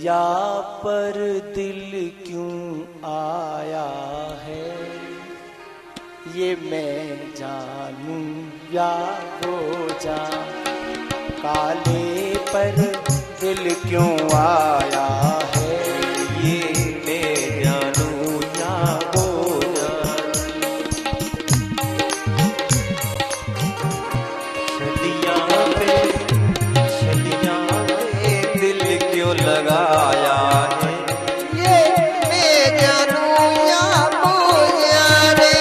छलिया पर दिल क्यों आया है, ये मैं जानूं या वो जान। काले पर दिल क्यों आया है, ये मैं जानूं या वो जान। छलिया पे दिल क्यों लगाया है, ये मैं जानूं या वो जाने।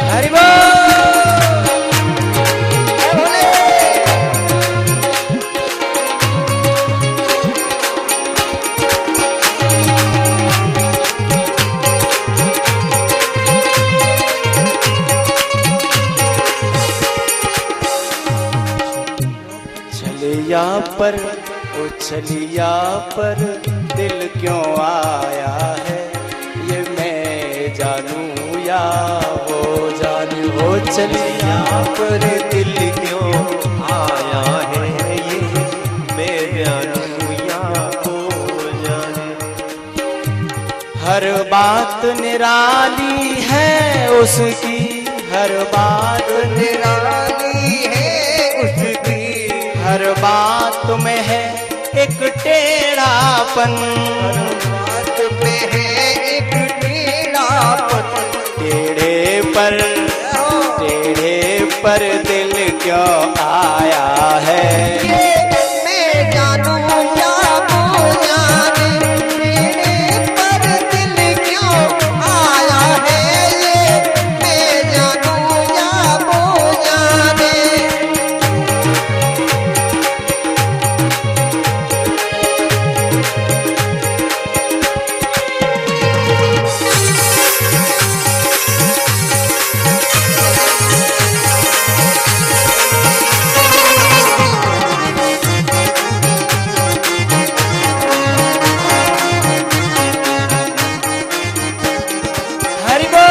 हरि बोल। छलिया पर ओ छलिया पर दिल क्यों आया है, ये मैं जानूं या वो जाने। ओ छलिया पर दिल क्यों आया है, ये मैं जानूं या वो जाने। हर बात निराली है उसकी, हर बात निराली है उसकी, हर बात में है एक टेढ़ापन, हर बात में है एक टेढ़ापन। टेढ़े पर दिल क्यों आया है, ये मैं जानूं या वो जाने। टेढ़े पर दिल क्यों आया है, ये मैं जानूं या वो जाने। हरि बोल।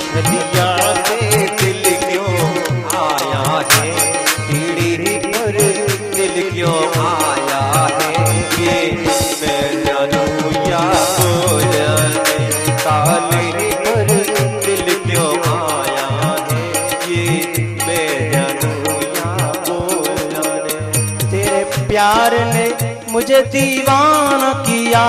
छलिया पे दिल क्यों आया है, टेढ़े पर दिल क्यों आया है, ये मैं जानूं या वो जाने। काले पर दिल क्यों आया है, ये मैं जानूं या वो जाने। तेरे प्यार ने मुझे दीवाना किया,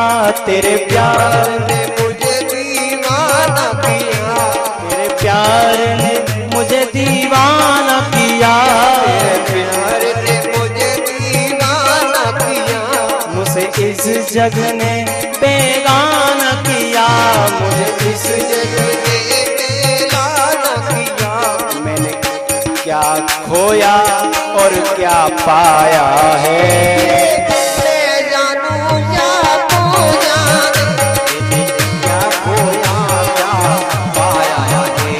तेरे प्यार ने मुझे दीवाना किया, तेरे प्यार ने मुझे दीवाना किया, प्यार ने मुझे दीवाना किया। मुझे इस जग ने बेगाना किया, मुझे इस जग मुझे बेगाना किया। मैंने क्या खोया और क्या पाया है, मैं जानूं या वो जाने। क्या खोया क्या पाया है,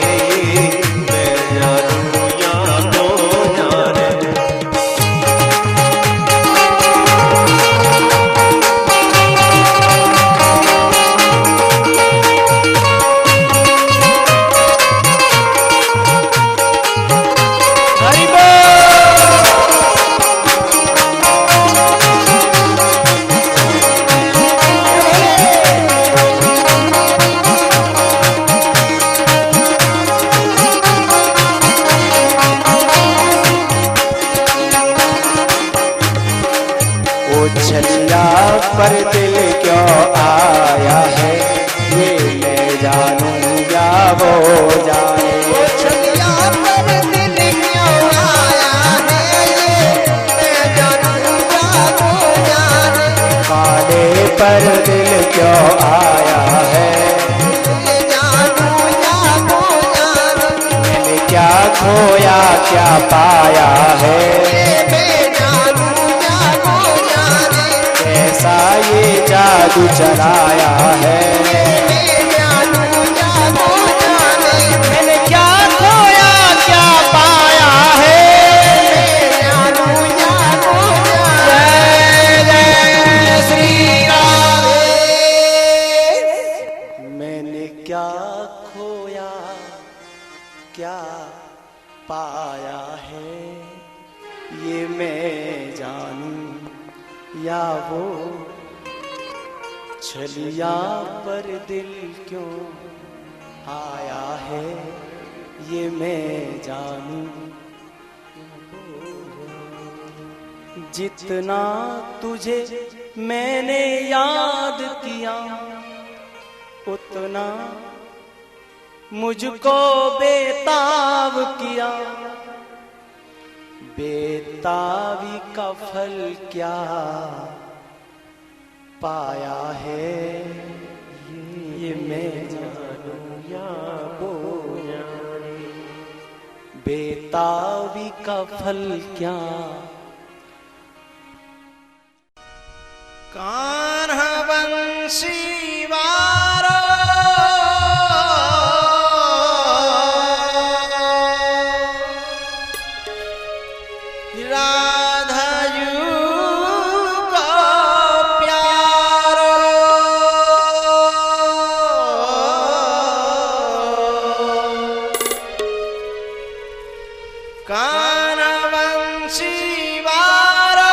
मैं जानूं या वो जाने। हरि छलिया पर दिल क्यों आया है, ये मैं जानूं या वो जाने। छलिया पर दिल क्यों आया है, ये मैं जानूं या वो जाने। पर दिल क्यों आया है। ये जानू या वो जाने, मैंने क्या खोया क्या पाया है। मैं जानू या वो जाने, कैसा ये जादू चलाया है। मैं जानू या वो जाने, मैंने क्या खोया क्या पाया है। मैं जानू या वो जाने। जय जय श्री राम। मैंने क्या खोया क्या पाया है, ये मैं जानूं या वो छलिया पर दिल क्यों आया है, ये मैं जानूं। जितना तुझे मैंने याद किया उतना मुझको बेताब किया। बेताबी का फल क्या पाया है, ये मैं जानूं या वो जाने। बेताबी का फल क्या। कान्हा बंसी वारो, राधायू को प्यारो। कान्हा बंसी वारो,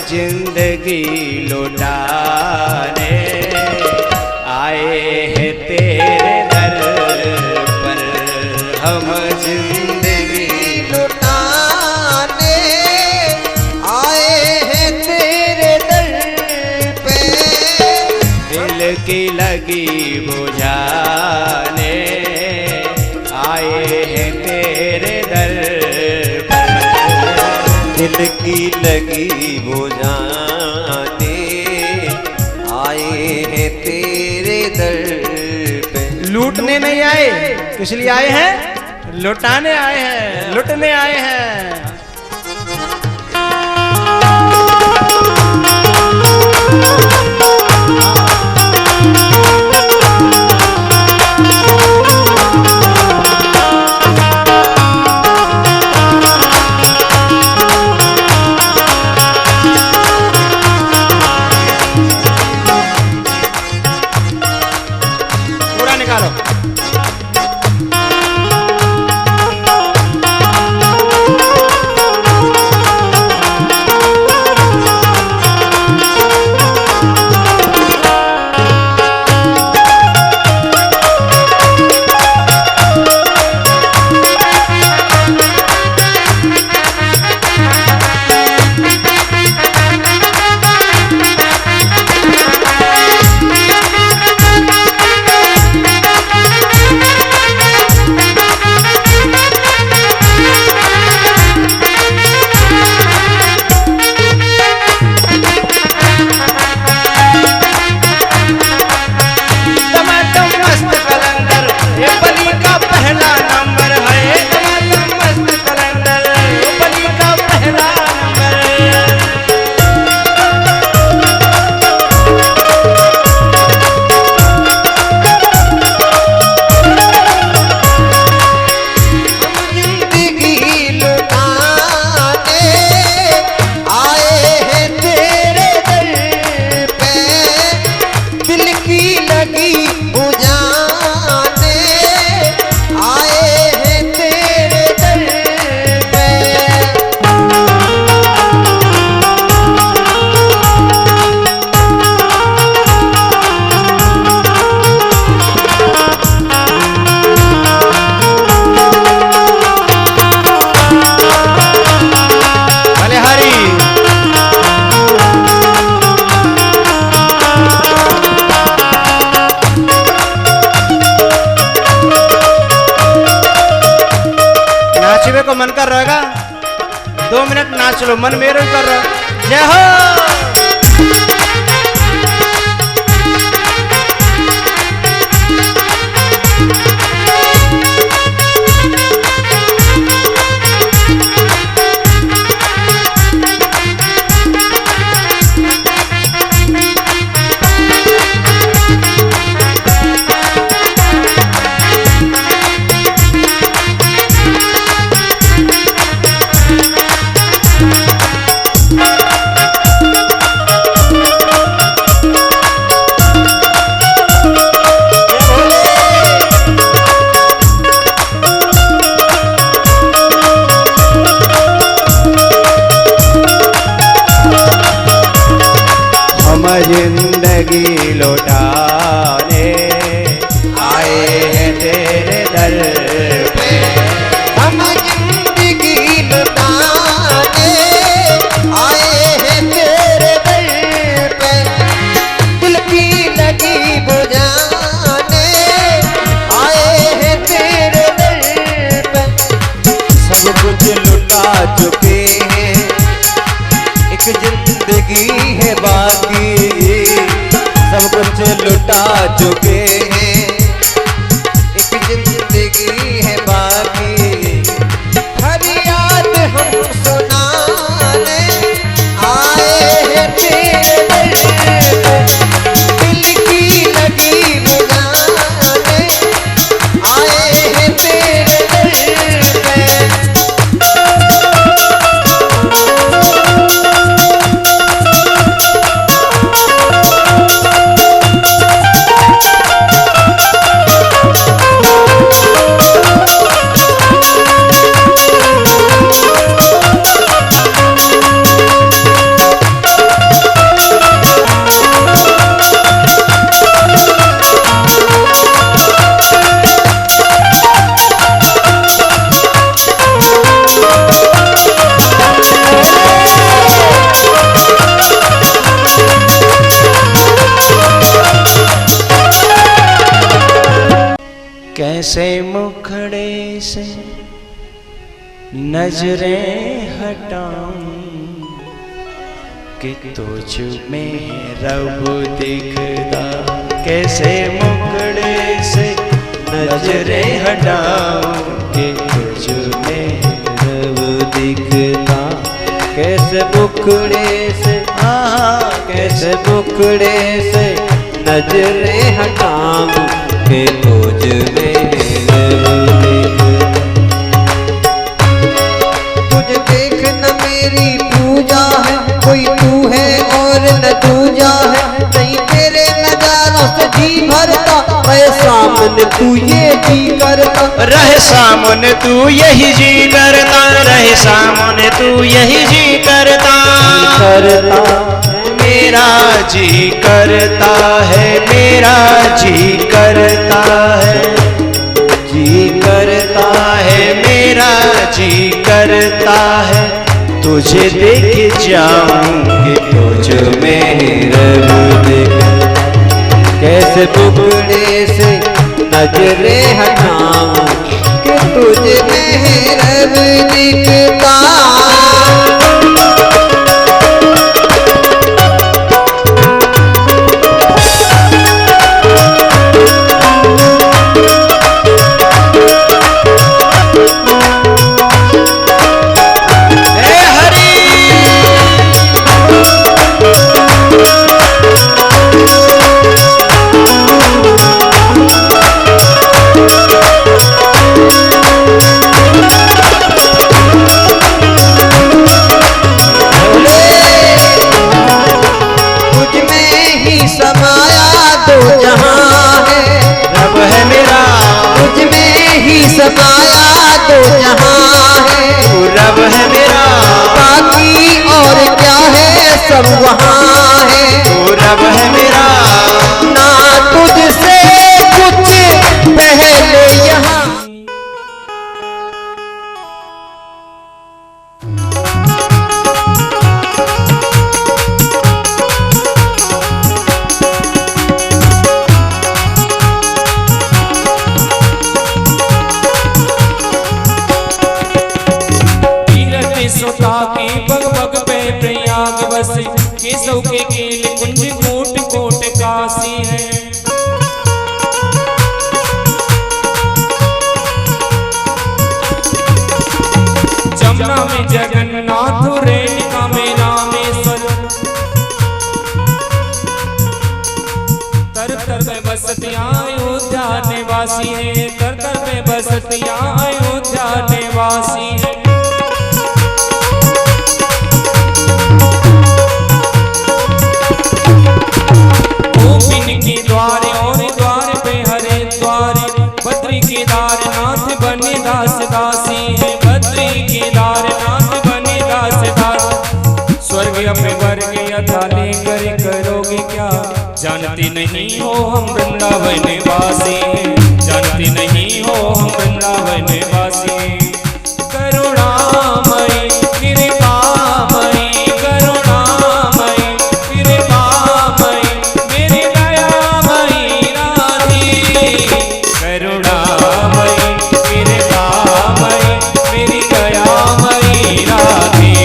जिंदगी लौटाने आए हैं तेरे दर पर। हम जिंदगी लुटाने आए हैं तेरे दर पे। दिल की लगी बुझाने आए हैं तेरे दर पर। दिल की लगी बुझाने आए हैं तेरे दर पे। लूटने नहीं आए, किस लिए आए हैं? लुटाने आए हैं, लुटने आए हैं। पूरा निकालो। को मन कर रहेगा 2 मिनट नाच लो, मन मेरे कर रहा। जय हो। जिंदगी लौटाने आए हैं तेरे दर पे। हम जिंदगी लुटाने आए हैं तेरे दर पे। दिल की लगी बुझाने आए हैं तेरे दर पे। सब कुछ लुटा चुके हैं, एक जिंदगी है बाकी। सब कुछ लुटा चुके हैं, एक जिंदगी है बाकी। फरियाद हम सुनाने आए हैं तेरे दर पे। दिल की लगी बुझाने आए हैं तेरे दर पे। कैसे मुखड़े से नजरें हटाऊं कि तुझ में रब दिखदा। कैसे मुखड़े से नजरें हटाऊं कि तुझ में रब दिखता। कैसे मुखड़े से कैसे मुखड़े से नजरें हटाऊं कि तुझ में रब दिखता। तुझे देख न मेरी पूजा है, कोई तू है और न दूजा है। नहीं तेरे नजारों से जी भरता, मैं सामने तू ये जी करता। रहे सामने तू यही जी करता, रहे सामने तू यही जी करता। मेरा जी करता है, मेरा जी करता है, जी करता है, मेरा जी करता है। तुझे देख जाऊं कि तुझ में रब दिखता। कैसे मुखड़े से नजरें हटाऊं कि तुझ में रब दिखता। समाया तो जहां है, तू रब है मेरा। बाकी और क्या है सब वहां है। तू रब है मेरा। ना तुझसे कुछ पहले यहाँ। केसव के केल कुंज कोट कोट काशी है। जमुना में जगन्नाथ, रेणुका में रामेश्वर। तर तर में बसतियां अयोध्या निवासी है, तर तर में बसतियां अयोध्या निवासी है। के द्वारे और द्वार पे हरे द्वारे, बद्री केदारनाथ बने दास दासी है। बद्री केदारनाथ बने दास दास। स्वर्ग अपने वर्ग यथा लेकर करोगे क्या, जानते नहीं हो हम वृंदावन वासी हैं। जानते नहीं हो हम वृंदावन वासी हैं। करुणामयी कृपामयी, करुणामयी कृपामयी, मेरी दयामयी राधे। करुणामयी कृपामयी, मेरी दयामयी राधे।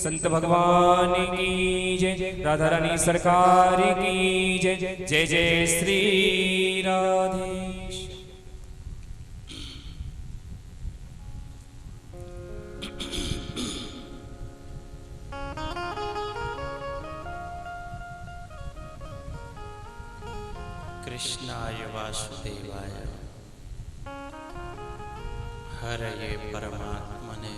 संत भगवान की जय, राधा रानी सरकार की जय, जय जय श्री राधेश। कृष्णाय वासुदेवाय हरये परमात्मने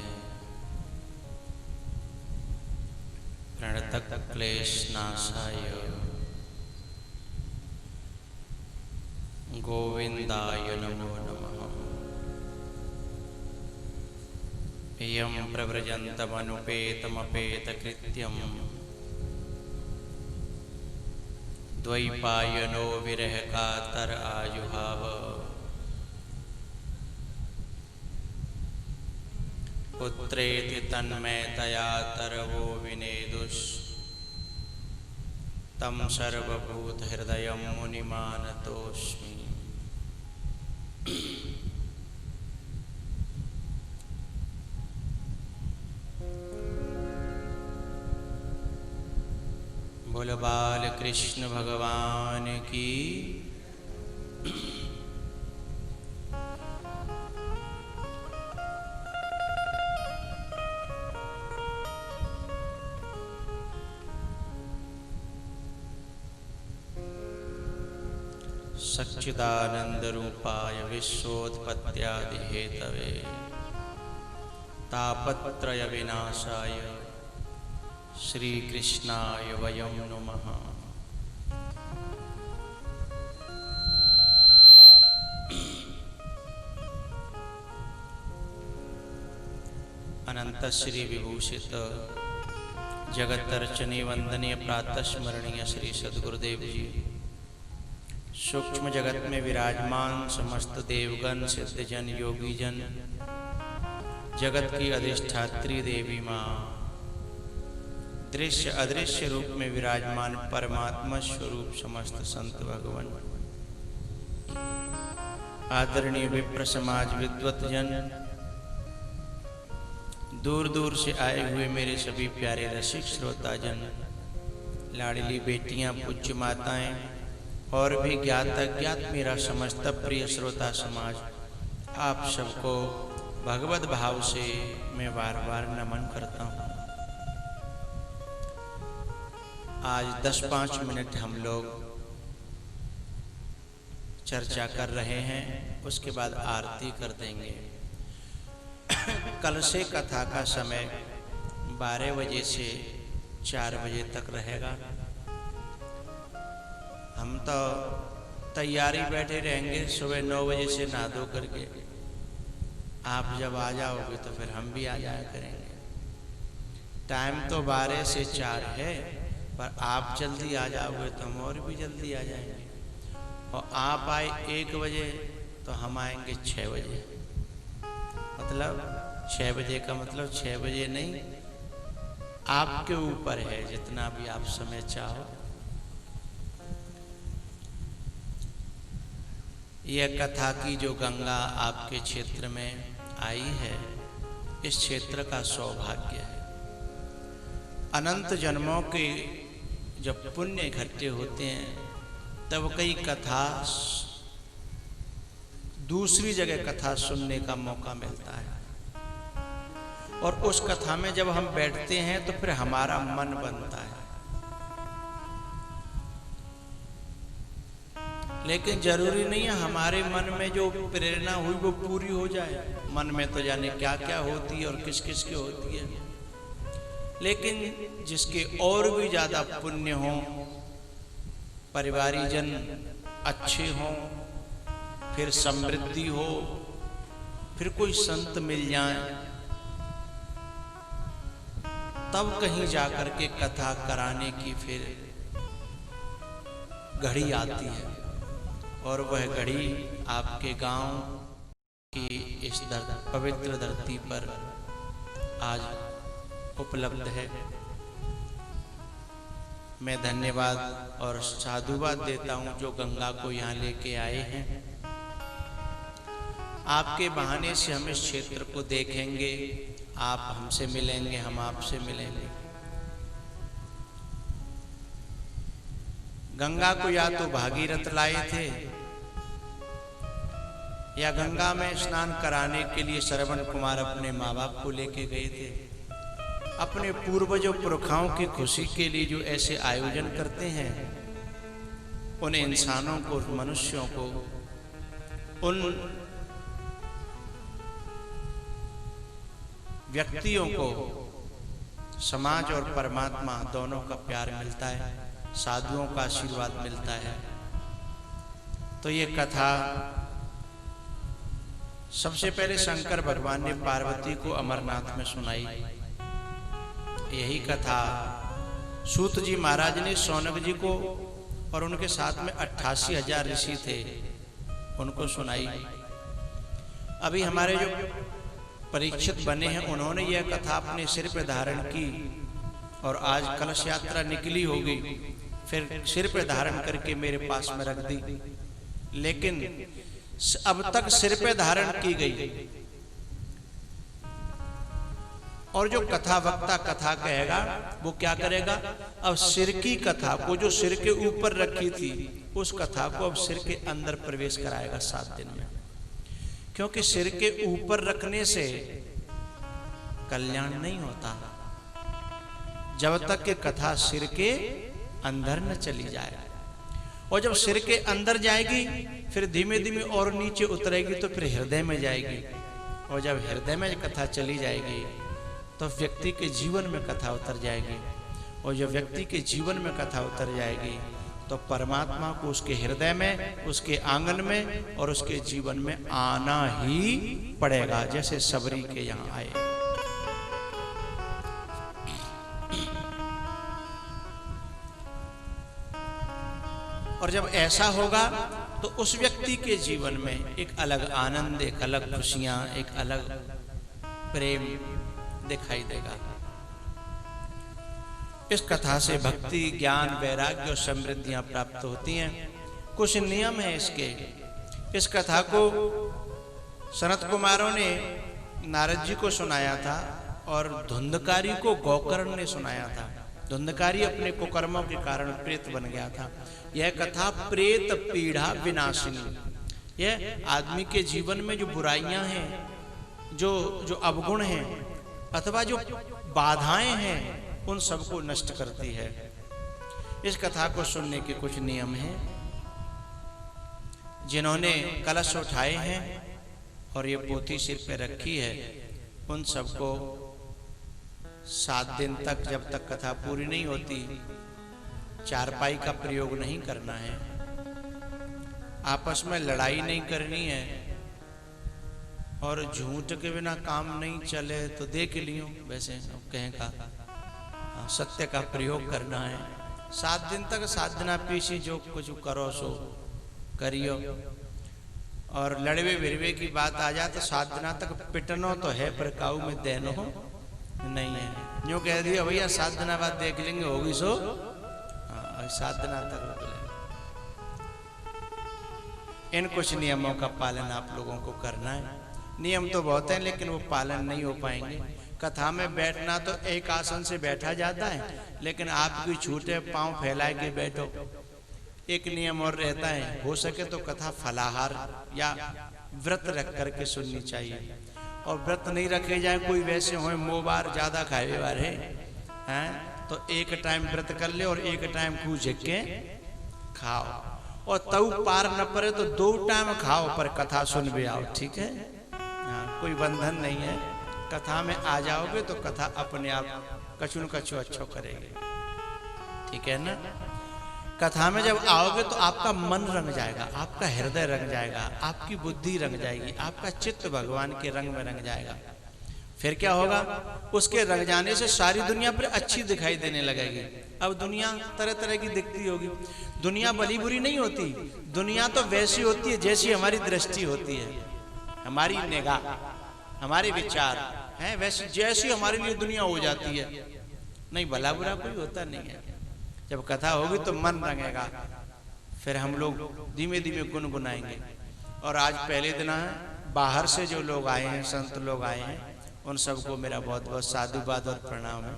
प्रणतक्लेशनाशाय गोविन्दाय नमो नमः। इयं प्रव्रजन्तमनुपेतमपेतकृत्यम् द्वैपायनो विरह कातर आयुहाव पुत्रेति तन्मयतया तरवो विनेदुष तं सर्वभूतहृदयं मुनिमानतोऽस्मि। बोल बाल कृष्ण भगवान की। सच्चिदानंद रूपाय विश्वोत्पत्त्यादि हेतवे तापत्रय विनाशाय श्री कृष्णाय वयं नमः। अनंत श्री विभूषित जगतर्चनी वंदनीय प्रातः स्मरणीय श्री सद्गुरुदेव जी, सूक्ष्म जगत में विराजमान समस्त देवगण सिद्धजन योगीजन, जगत की अधिष्ठात्री देवी माँ, दृश्य अदृश्य रूप में विराजमान परमात्मा स्वरूप समस्त संत भगवान, आदरणीय विप्र समाज विद्वत जन, दूर दूर से आए हुए मेरे सभी प्यारे रसिक श्रोता जन, लाडली बेटियां, पूज्य माताएं और भी ज्ञात अज्ञात मेरा समस्त प्रिय श्रोता समाज, आप सबको भगवत भाव से मैं बार बार नमन करता हूँ। आज 10-5 मिनट हम लोग चर्चा कर रहे हैं, उसके बाद आरती कर देंगे। कल से कथा का समय 12 बजे से 4 बजे तक रहेगा। हम तो तैयारी बैठे रहेंगे, सुबह 9 बजे से नहा धो करके। आप जब आ जाओगे तो फिर हम भी आ जाया करेंगे। टाइम तो 12 से 4 है, पर आप जल्दी आ जाओगे तो हम और भी जल्दी आ जाएंगे। और आप आए 1 बजे तो हम आएंगे 6 बजे। मतलब 6 बजे का मतलब 6 बजे नहीं, आपके ऊपर है, जितना भी आप समय चाहो। यह कथा की जो गंगा आपके क्षेत्र में आई है, इस क्षेत्र का सौभाग्य है। अनंत जन्मों के जब पुण्य इकट्ठे होते हैं तब कई कथा दूसरी जगह कथा सुनने का मौका मिलता है, और उस कथा में जब हम बैठते हैं तो फिर हमारा मन बनता है। लेकिन जरूरी नहीं है हमारे मन में जो प्रेरणा हुई वो पूरी हो जाए। मन में तो जाने क्या क्या होती है और किस किस की होती है। लेकिन जिसके और भी ज्यादा पुण्य हो, परिवारीजन अच्छे हों, फिर समृद्धि हो, फिर कोई संत मिल जाए, तब कहीं जाकर के कथा कराने की फिर घड़ी आती है। और वह घड़ी आपके गांव की इस पवित्र धरती पर आज उपलब्ध है। मैं धन्यवाद और साधुवाद देता हूं जो गंगा को यहाँ लेके आए हैं। आपके बहाने से हम इस क्षेत्र को देखेंगे, आप हमसे मिलेंगे, हम आपसे मिलेंगे। गंगा को या तो भागीरथ लाए थे या गंगा में स्नान कराने के लिए श्रवण कुमार अपने माँ बाप को लेके गए थे। अपने पूर्वजों पुरखाओं की खुशी के लिए जो ऐसे आयोजन करते हैं, उन इंसानों को, मनुष्यों को, उन व्यक्तियों को समाज और परमात्मा दोनों का प्यार मिलता है, साधुओं का आशीर्वाद मिलता है। तो ये कथा सबसे पहले शंकर भगवान ने पार्वती को अमरनाथ में सुनाई। यही कथा सूत जी महाराज ने शौनक जी को और उनके साथ में 88,000 ऋषि थे, उनको सुनाई। अभी हमारे जो परीक्षित बने हैं, उन्होंने यह कथा अपने सिर पे धारण की और आज कलश यात्रा निकली होगी, फिर सिर पे धारण करके मेरे पास में रख दी। लेकिन अब तक सिर पे धारण की गई और जो कथा वक्ता कथा कहेगा वो क्या करेगा, अब सिर की कथा को जो सिर के ऊपर रखी थी उस कथा को अब सिर के अंदर प्रवेश कराएगा 7 दिन में। क्योंकि सिर के ऊपर रखने से कल्याण नहीं होता जब तक कि कथा सिर के अंदर न चली जाए। और जब सिर के अंदर जाएगी फिर धीमे धीमे और नीचे उतरेगी तो फिर हृदय में जाएगी। और जब हृदय में कथा चली जाएगी तो व्यक्ति के जीवन में कथा उतर जाएगी। और जब व्यक्ति के जीवन में कथा उतर जाएगी तो परमात्मा को उसके हृदय में, उसके आंगन में और उसके जीवन में आना ही पड़ेगा, जैसे सबरी के यहाँ आए। और जब ऐसा होगा तो उस व्यक्ति के जीवन में एक अलग आनंद, एक अलग खुशियां, एक अलग प्रेम दिखाई देगा। इस कथा से भक्ति, ज्ञान, वैराग्य और समृद्धियां प्राप्त होती हैं। कुछ नियम है इसके। इस कथा को सनत कुमारों ने नारद जी को सुनाया था और धुंधकारी को गोकर्ण ने सुनाया था। धुंधकारी अपने कुकर्मों के कारण प्रेत बन गया था। यह कथा प्रेत पीड़ा विनाशिनी। यह आदमी के जीवन में जो बुराइयां हैं, जो अवगुण हैं अथवा जो बाधाएं हैं, उन सबको नष्ट करती है। इस कथा को सुनने के कुछ नियम हैं। जिन्होंने कलश उठाए हैं और ये पोथी सिर पे रखी है, उन सबको 7 दिन तक, जब तक कथा पूरी नहीं होती, चारपाई का प्रयोग नहीं करना है। आपस में लड़ाई नहीं करनी है और झूठ के बिना काम नहीं चले तो देख लियो, वैसे कहें का सत्य का प्रयोग करना है। 7 दिन तक 7 दिना पीछे जो कुछ करो सो करियो। और लड़वे भिड़वे की बात आ जाए तो 7 दिना तक पिटनो तो है पर काऊ में देनो नहीं है। यूँ कह दिया भैया 7 दिना बाद देख लेंगे, होगी सो 7 दिना तक रुक ले। इन कुछ नियमों का पालन आप लोगों को करना है। नियम तो बहुत हैं लेकिन वो पालन नहीं हो पाएंगे। कथा में बैठना तो एक आसन से बैठा जाता है, लेकिन आप भी छूटे पांव फैला के बैठो। एक नियम और रहता है, हो सके तो कथा फलाहार या व्रत रख करके सुननी चाहिए। और व्रत नहीं रखे जाए, कोई वैसे हो मोबार ज्यादा खाए वाले हैं तो एक टाइम व्रत कर ले और एक टाइम खूब झिक के खाओ। और तऊ पार न पड़े तो 2 टाइम खाओ पर कथा सुन भी आओ, ठीक है। हाँ, कोई बंधन नहीं है। कथा में आ जाओगे तो कथा अपने आप कछु न कछु अच्छो करेगी, ठीक है ना। कथा में जब आओगे तो आपका मन रंग जाएगा, आपका हृदय रंग जाएगा, आपकी बुद्धि रंग जाएगी, आपका चित्त भगवान के रंग में रंग जाएगा। फिर क्या होगा, उसके रंग जाने से सारी दुनिया पर अच्छी दिखाई देने लगेगी। अब दुनिया तरह तरह की दिखती होगी। दुनिया भली बुरी नहीं होती, दुनिया तो वैसी होती है जैसी हमारी दृष्टि होती है, हमारी निगाह, हमारे विचार हैं, वैसे जैसी हमारे लिए दुनिया हो जाती है। नहीं, भला बुरा कोई होता नहीं है। जब कथा होगी तो मन रंगेगा, फिर हम लोग धीमे धीमे गुनगुनाएंगे। और आज पहले दिन है, बाहर से जो लोग आए हैं, संत लोग आए हैं, उन सबको मेरा बहुत बहुत साधुवाद और प्रणाम है।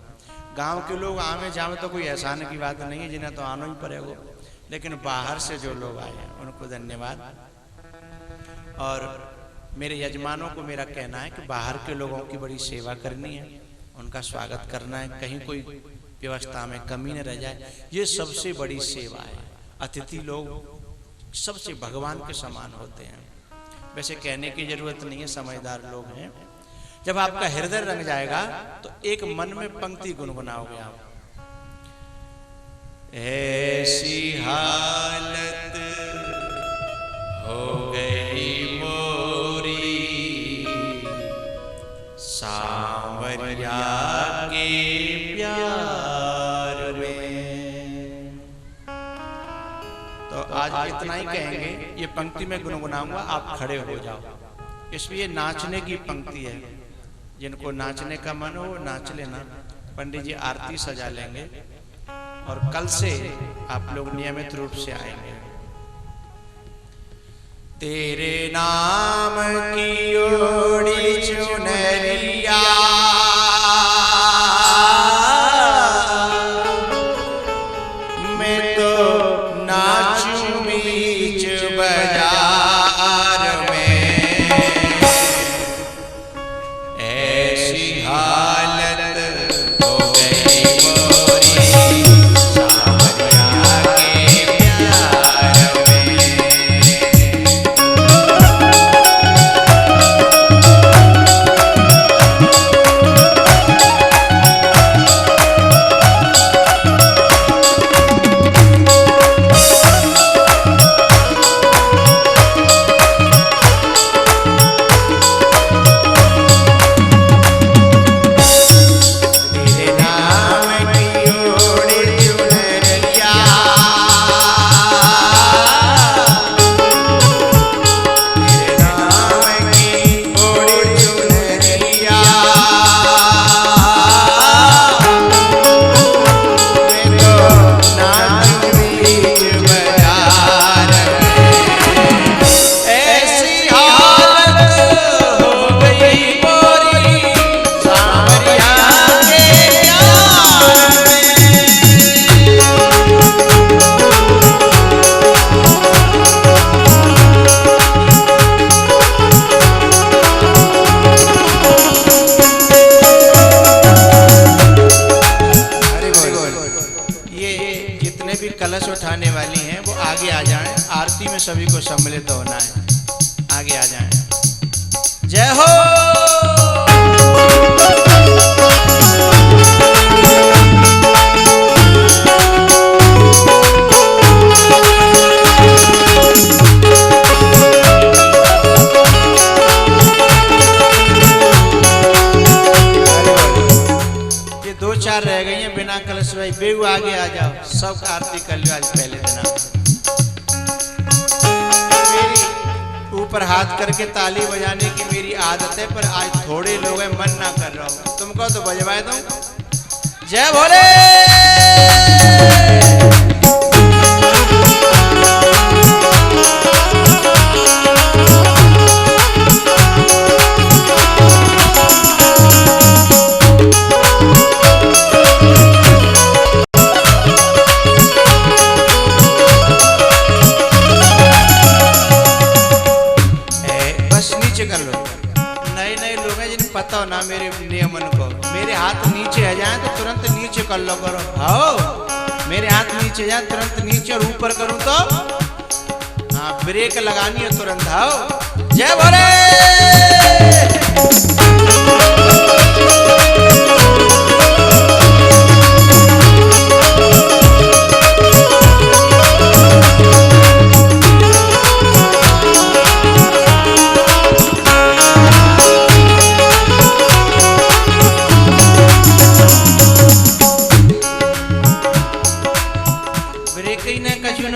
गांव के लोग आवे जावे तो कोई एहसान की बात नहीं है, जिन्हें तो आना ही पड़ेगा, लेकिन बाहर से जो लोग आए हैं उनको धन्यवाद। और मेरे यजमानों को मेरा कहना है कि बाहर के लोगों की बड़ी सेवा करनी है, उनका स्वागत करना है, कहीं कोई व्यवस्था में कमी न रह जाए। ये सबसे बड़ी सेवा है। अतिथि लोग सबसे भगवान के समान होते हैं। वैसे कहने की जरूरत नहीं है, समझदार लोग हैं। जब आपका हृदय रंग जाएगा तो एक मन में पंक्ति गुनगुनाओगे आप। ऐसी हालत हो गई मोरी सांवरिया के प्यार में। तो आज इतना ही कहेंगे। ये पंक्ति में गुनगुनाऊंगा, आप खड़े हो जाओ। इसलिए नाचने की पंक्ति है, जिनको नाचने का मन हो नाच लेना। पंडित जी आरती सजा लेंगे और कल से आप लोग नियमित रूप से आएंगे। तेरे नाम की ओढ़ी चुनरिया मैं तो नाचूं बीच बाजार में। ऐसी हालत हो गई मोरी सांवरिया के प्यार में। कलश उठाने वाली हैं वो आगे आ जाएं। आरती में सभी को सम्मिलित होना है, आगे आ जाएं। जय हो। ये दो चार रह गई हैं बिना कलश भाई, बेहू आगे आ जाओ, सब आरती कर लो आज पहले दिन। मेरी ऊपर हाथ करके ताली बजाने की मेरी आदत है, पर आज थोड़े लोग हैं, मन ना कर रहा हूं। तुमको तो बजवाए दूं। जय भोले। पता हो ना मेरे नियमन को, मेरे हाथ नीचे आ जाए तो तुरंत नीचे कर लो करो। हाँ मेरे हाथ नीचे जाए तुरंत नीचे, और ऊपर करूं तो हाँ ब्रेक लगानी है तुरंत। आओ जय भोले।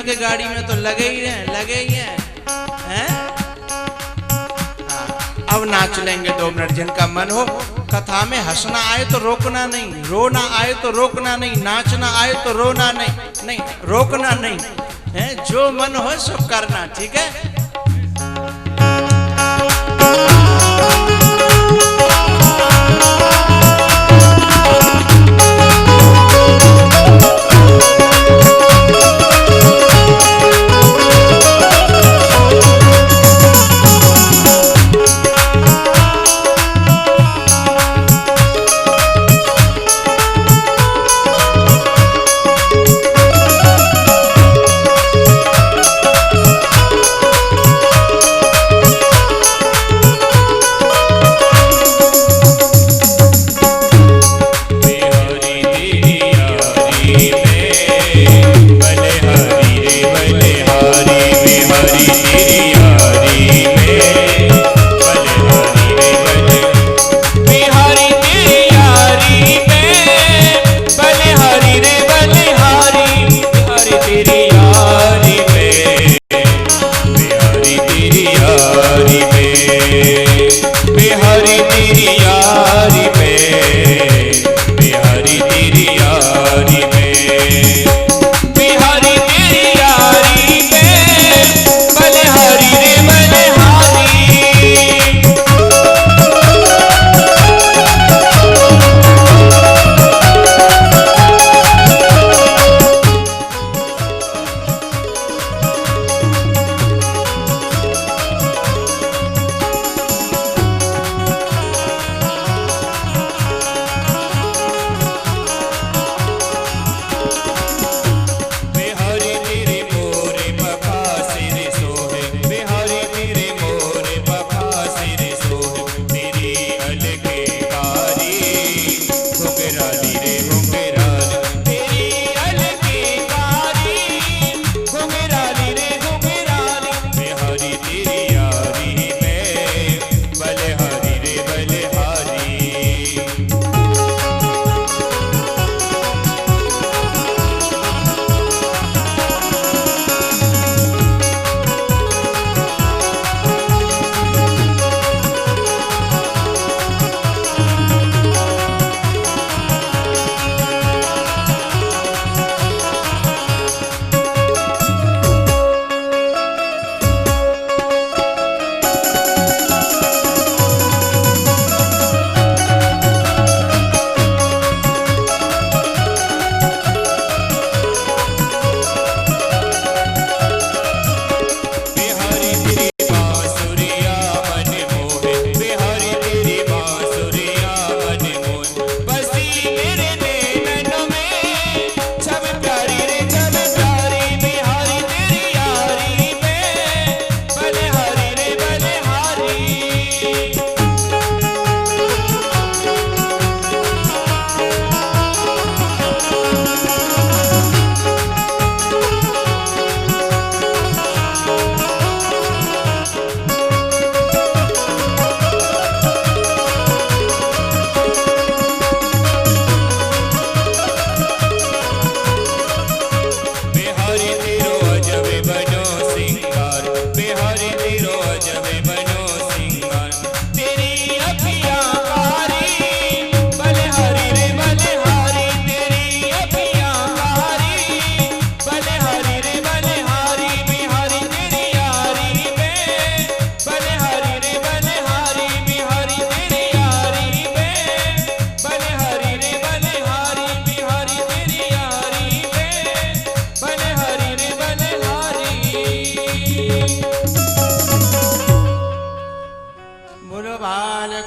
के गाड़ी में तो लगे ही हैं, हैं? अब नाच लेंगे 2 मिनट जिनका मन हो। कथा में हंसना आए तो रोकना नहीं, रोना आए तो रोकना नहीं, नाचना आए तो रोना नहीं, रोकना नहीं है। जो मन हो सो करना, ठीक है। घुंघराली रे घुंघराली तेरी अलगी कारी घुंघराली रे घुंघराली बिहारी तेरी यारी में बलिहारी रे बलिहारी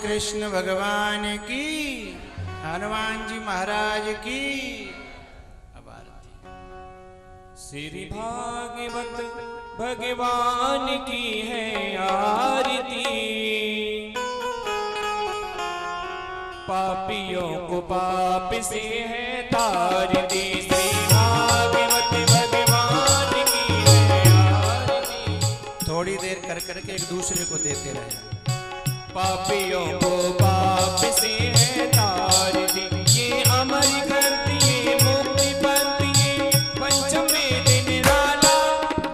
कृष्ण भगवान की, हनुमान जी महाराज की। अब आरती। श्री भागवत भगवान की है आरती पापियों को पाप से है तारती श्री भागवत भगवान की है आरती। थोड़ी देर कर करके एक दूसरे को देते रहे। पापियों को पाप से है तारती ये अमर करती ये मुक्ति पंथी ये पंचम वेद निराला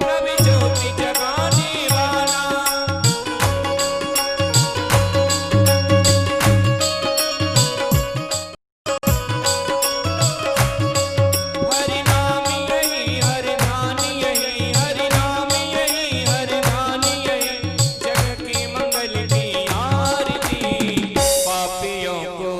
प्रभु ज्योति जगाने वाला हरि नाम यही हरि ध्यान यही हरि नाम यही हरि ध्यान यही जग के मंगल की आरती पापियों को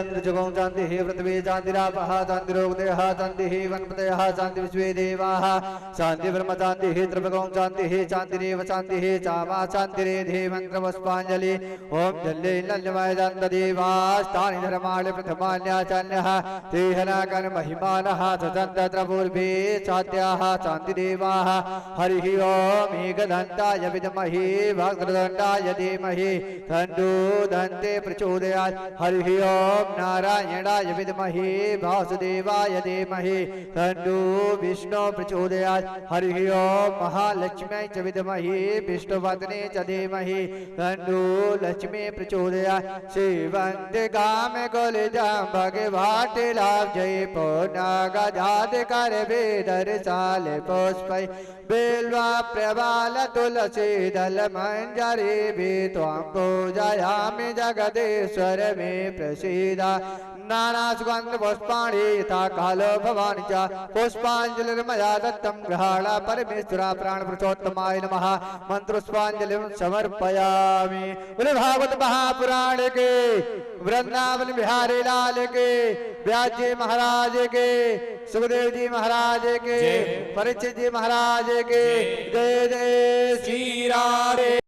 चंद्र जगौ शांति पृथ्वी शांतिरापः शांतिरोगदेह शांति वनपतयः शांति विश्वे देवाः शांति ब्रह्म शांति त्रिभुवं शांति शांतिरेव शांति चामा शांतिरेधि मंत्र पुष्पांजलि ओम जल्ले नल्यमय दन्तदेवास्तानि धर्माणि प्रथमान्याचान्यः तेहनाकन महिमानः तदन्तत्र पूर्वे चात्याः शांतिदेवाः हरिः ओम एकदन्ताय विद्महे वक्रतुण्डाय धीमहि तन्नो दन्ते प्रचोदयात् हरिः ओम नारायणाय विद्महे वासुदेवाय धीमहि तन्नो विष्णु प्रचोदयात् हरिः ओम महालक्ष्म्यै च विद्महे विष्णुपत्नी च धीमहि तन्नो लक्ष्मी प्रचोदयात् श्रीवन्दिकाम कुलजम्बगे भाटिलाब्जै पूर्णागजादिकरवेदरसाले पुष्पै बिल्वा प्रबाल तुलसी दल मंजरी त्वां पूजयामि जगदीश्वर मे प्रसीद नाना सुगंध पुष्पाणि यथा कालो भवानि च पुष्पांजलिर्मया दत्तं गृहाण परमेश्वरा प्राण पुरुषोत्तमाय नमः मंत्रोष्पांजलिं समर्पयामि। बोले भागवत महापुराण के, वृंदावन बिहारी लाल के, व्यास जी महाराज के, सुखदेव जी महाराज के, परीक्षित जी महाराज के, जय जय श्री राधे।